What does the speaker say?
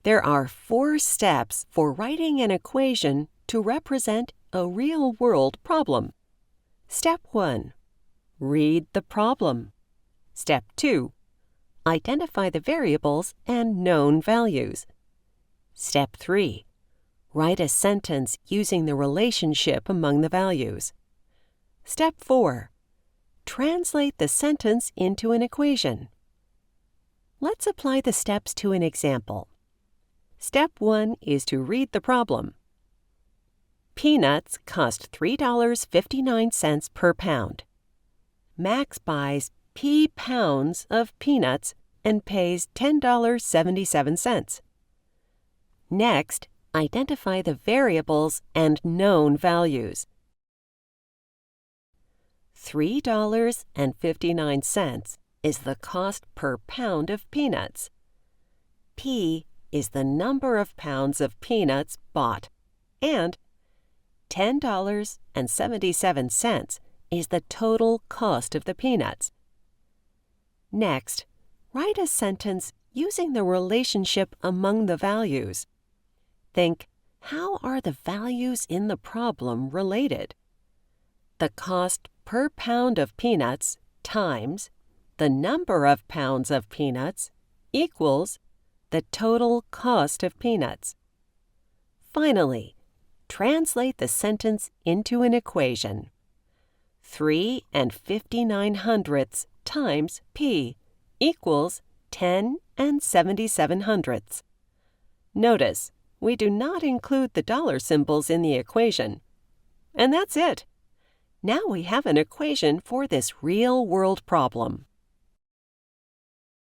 There are 4 steps for writing an equation to represent a real-world problem. Step 1. Read the problem. Step 2. Identify the variables and known values. Step 3. Write a sentence using the relationship among the values. Step 4. Translate the sentence into an equation. Let's apply the steps to an example. Step 1 is to read the problem. Peanuts cost $3.59 per pound. Max buys P pounds of peanuts and pays $10.77. Next, identify the variables and known values. $3.59 is the cost per pound of peanuts. P is the number of pounds of peanuts bought, and $10.77 is the total cost of the peanuts. Next, write a sentence using the relationship among the values. Think, how are the values in the problem related? The cost per pound of peanuts times the number of pounds of peanuts equals the total cost of peanuts. Finally, translate the sentence into an equation. 3 59/100 times P equals 10 77/100. Notice, we do not include the dollar symbols in the equation. And that's it. Now we have an equation for this real-world problem.